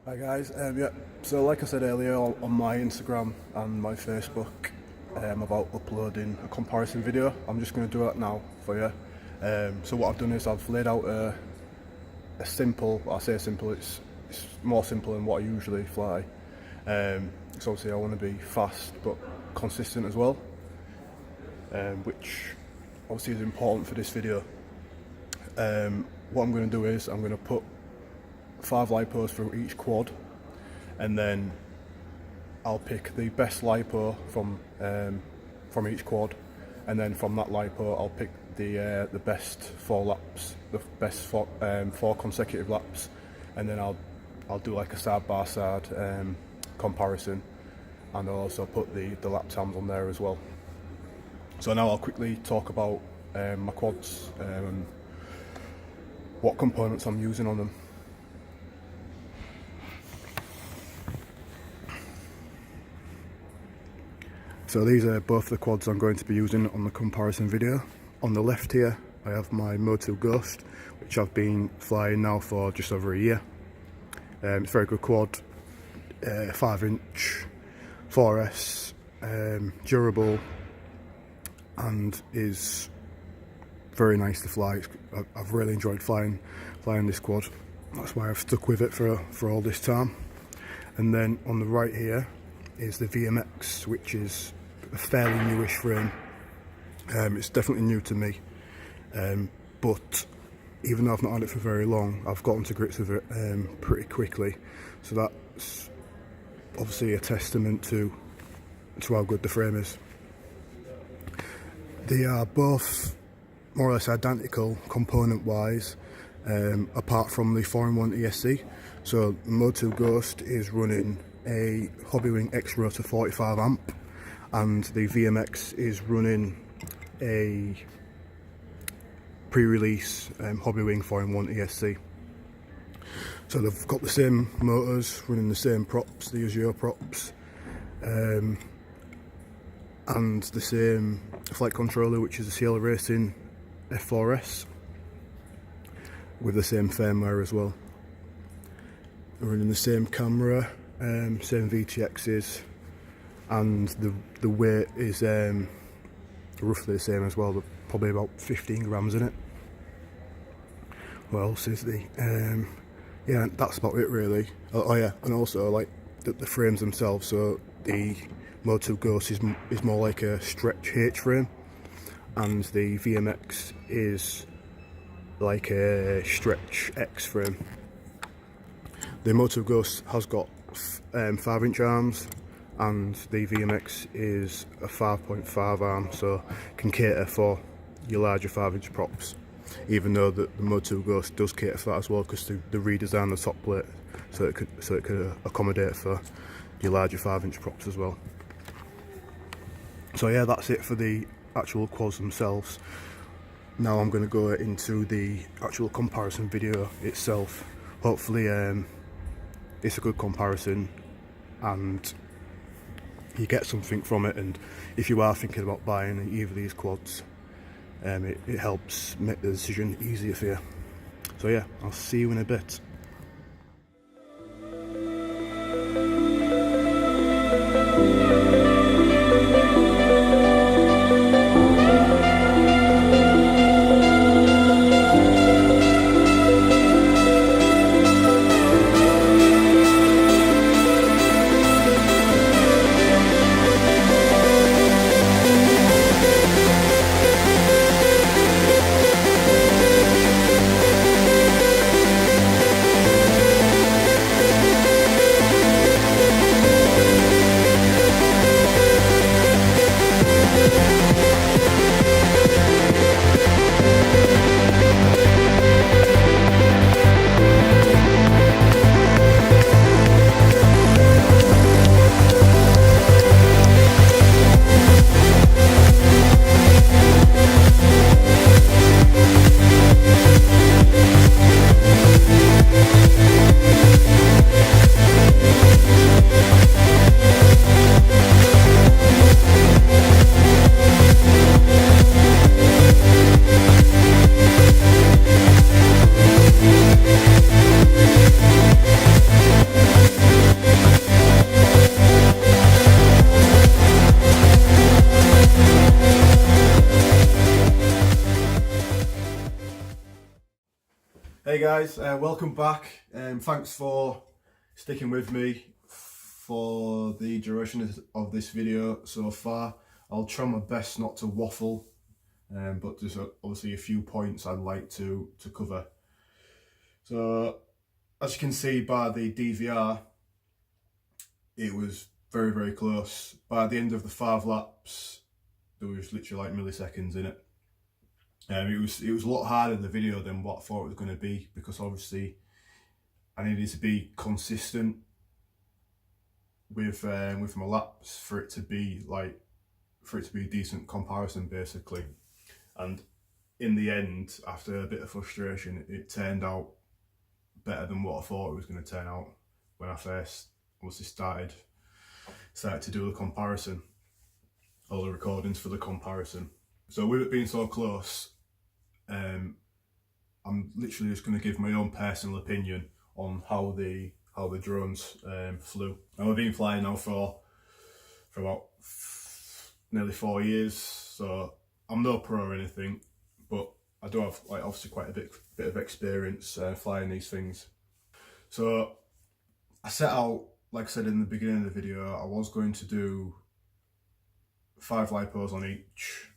Hi guys, yeah, so like I said earlier on my Instagram and my Facebook about uploading a comparison video, I'm just going to do that now for you. So what I've done is I've laid out a simple, I say simple, it's more simple than what I usually fly. So obviously I want to be fast but consistent as well, which obviously is important for this video. What I'm going to do is I'm going to put 5 lipos for each quad, and then I'll pick the best lipo from each quad, and then from that lipo I'll pick the best 4 laps, the best 4 consecutive laps, and then I'll do like a side by side comparison, and I'll also put the lap times on there as well. So now I'll quickly talk about my quads and what components I'm using on them. So these are both the quads I'm going to be using on the comparison video. On the left here I have my Mode2 Ghost, which I've been flying now for just over a year. It's a very good quad, 5-inch 4S, durable, and is very nice to fly. I've really enjoyed flying this quad. That's why I've stuck with it for all this time. And then on the right here is the VMX, which is a fairly newish frame. It's definitely new to me, but even though I've not had it for very long, I've gotten to grips with it pretty quickly. So that's obviously a testament to how good the frame is. They are both more or less identical component wise, apart from the 4-in-1 ESC. So Mode2 Ghost is running a Hobbywing X Rotor 45 amp, and the VMX is running a pre-release Hobbywing 4-in-1 ESC. So they've got the same motors, running the same props, the Azure props, and the same flight controller, which is the Cielo Racing F4S, with the same firmware as well. They're running the same camera, same VTXs, and the weight is roughly the same as well, probably about 15 grams in it. What else is the yeah, that's about it really. Oh yeah, and also like the frames themselves. So the Mode2 Ghost is more like a stretch H frame, and the VMX is like a stretch X frame. The Mode2 Ghost has got 5-inch arms, and the VMX is a 5.5 arm, so can cater for your larger 5-inch props, even though the Mode2 Ghost does cater for that as well, because they redesigned the top plate so it could accommodate for your larger 5-inch props as well. So yeah, that's it for the actual quads themselves. Now I'm going to go into the actual comparison video itself. Hopefully it's a good comparison and you get something from it, and if you are thinking about buying either of these quads, it helps make the decision easier for you. So yeah, I'll see you in a bit. guys, welcome back. Thanks for sticking with me for the duration of this video so far. I'll try my best not to waffle, but there's obviously a few points I'd like to cover. So as you can see by the DVR, it was very, very close. By the end of the 5 laps, there was literally like milliseconds in it. It was a lot harder in the video than what I thought it was going to be, because obviously I needed to be consistent with my laps for it to be a decent comparison basically. And in the end, after a bit of frustration, it turned out better than what I thought it was going to turn out when I first obviously started to do the comparison, all the recordings for the comparison. So with it being so close, I'm literally just going to give my own personal opinion on how the drones flew. Now I've been flying now for about nearly 4 years, so I'm no pro or anything, but I do have obviously quite a bit of experience flying these things. So I set out, like I said in the beginning of the video, I was going to do 5 lipos on each,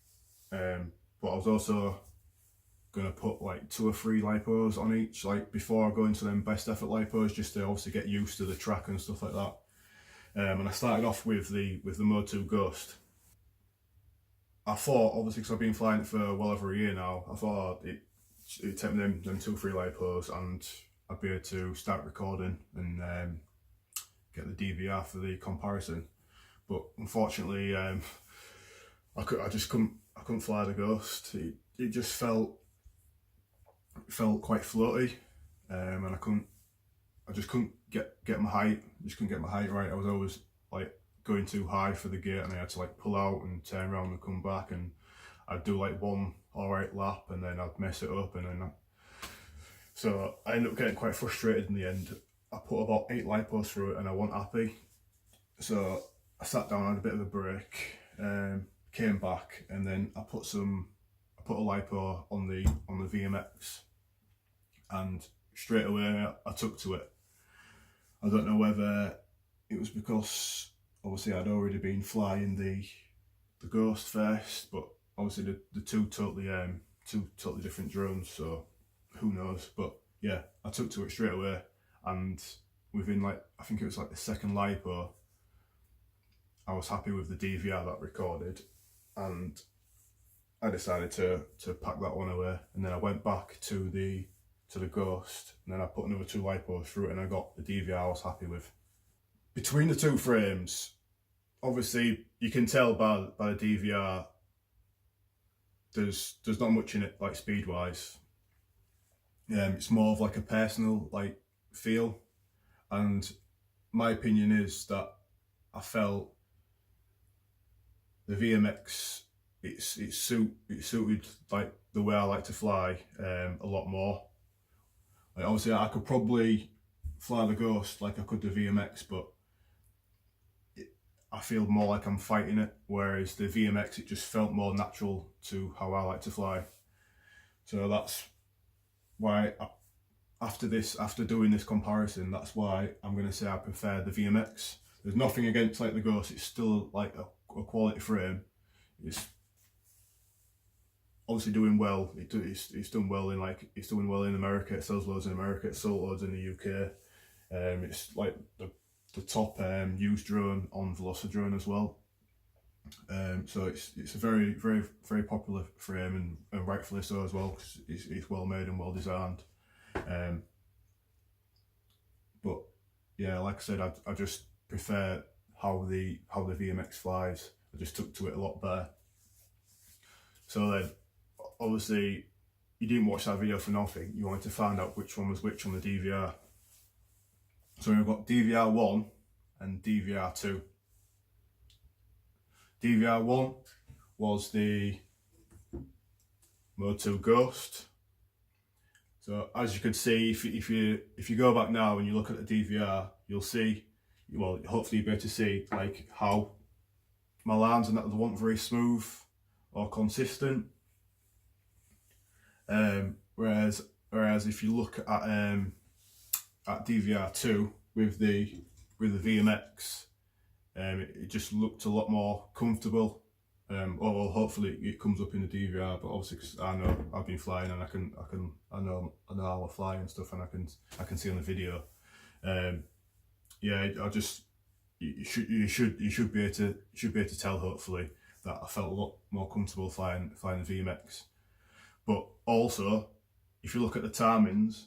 but I was also going to put like 2 or 3 lipos on each, like before I go into them best effort lipos, just to obviously get used to the track and stuff like that. And I started off with the Mode2 Ghost. I thought, obviously, because I've been flying it for well over a year now, I thought it'd take me them 2 or 3 lipos and I'd be able to start recording and get the DVR for the comparison. But unfortunately, I couldn't fly the Ghost. It just felt quite floaty, and I just couldn't get my height. Couldn't get my height right. I was always like going too high for the gate, and I had to like pull out and turn around and come back, and I'd do like one alright lap and then I'd mess it up, and then so I ended up getting quite frustrated in the end. I put about 8 lipos through it and I wasn't happy, so I sat down, had a bit of a break, came back, and then I put a lipo on the VMX, and straight away I took to it. I don't know whether it was because obviously I'd already been flying the Ghost first, but obviously the two totally different drones, so who knows. But yeah, I took to it straight away, and within I think it was like the second lipo, I was happy with the DVR that recorded, and I decided to pack that one away. And then I went back to the Ghost, and then I put another 2 lipos through it, and I got the DVR I was happy with. Between the 2 frames, obviously you can tell by the DVR there's not much in it like speed wise. It's more of like a personal feel, and my opinion is that I felt the VMX it suited like the way I like to fly a lot more. Like obviously I could probably fly the Ghost like I could the VMX, but I feel more like I'm fighting it, whereas the VMX, it just felt more natural to how I like to fly. So that's why after doing this comparison, that's why I'm going to say I prefer the VMX. There's nothing against the Ghost, it's still like a quality frame. It's obviously doing well. It's done well in it's doing well in America. It sells loads in America. It sold loads in the UK. It's like the top used drone on Velocidrone as well. So it's a very, very, very popular frame, and rightfully so as well, because it's well made and well designed. But yeah, like I said, I just prefer how the VMX flies. I just took to it a lot better. So then, obviously, you didn't watch that video for nothing. You wanted to find out which one was which on the DVR. So we've got DVR 1 and DVR 2. DVR 1 was the Mode2 Ghost. So as you can see, if you go back now and you look at the DVR, you'll see, well, hopefully you'll be able to see how my lines and that weren't very smooth or consistent. Whereas Whereas if you look at DVR2 with the VMX, it just looked a lot more comfortable. Or well, hopefully it comes up in the DVR, but obviously 'cause I know I've been flying and I know how I fly and stuff, and I can see on the video. Yeah, you should be able to tell, hopefully, that I felt a lot more comfortable flying the VMX. But also, if you look at the timings,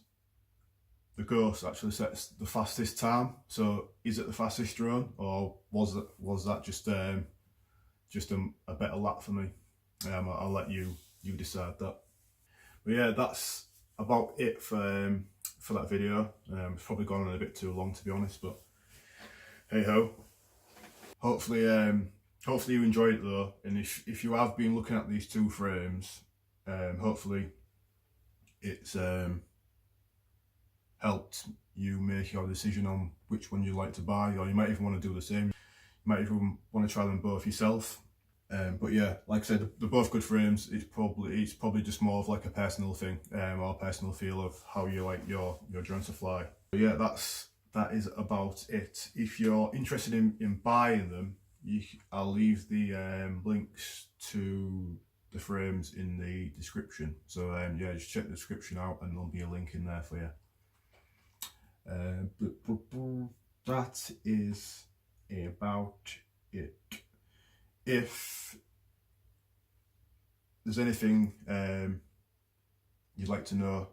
the Ghost actually sets the fastest time. So is it the fastest drone, or was that just a better lap for me? I'll let you decide that. But yeah, that's about it for that video. It's probably gone on a bit too long, to be honest, but hey ho. Hopefully you enjoyed it though, and if you have been looking at these two frames, hopefully it's helped you make your decision on which one you'd like to buy, or you might even want to do the same. You might even want to try them both yourself. But yeah, like I said, they're both good frames. It's probably just more of like a personal thing, or a personal feel of how you like your drone to fly. But yeah, that is about it. If you're interested in buying them, I'll leave the links to the frames in the description. So yeah, just check the description out and there'll be a link in there for you. That is about it. If there's anything you'd like to know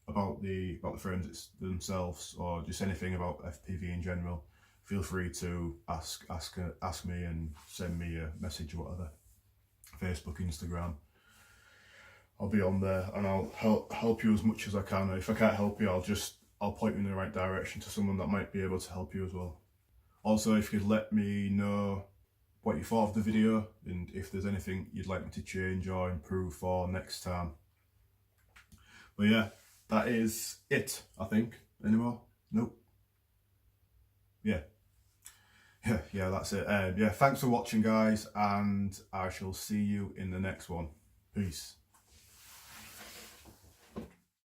about the frames themselves, or just anything about FPV in general, feel free to ask me and send me a message or whatever. Facebook, Instagram. I'll be on there and I'll help you as much as I can. If I can't help you, I'll point you in the right direction to someone that might be able to help you as well. Also, if you could let me know what you thought of the video and if there's anything you'd like me to change or improve for next time. But yeah, that is it, I think. Any more? Nope. Yeah, that's it. Yeah, thanks for watching, guys, and I shall see you in the next one. Peace.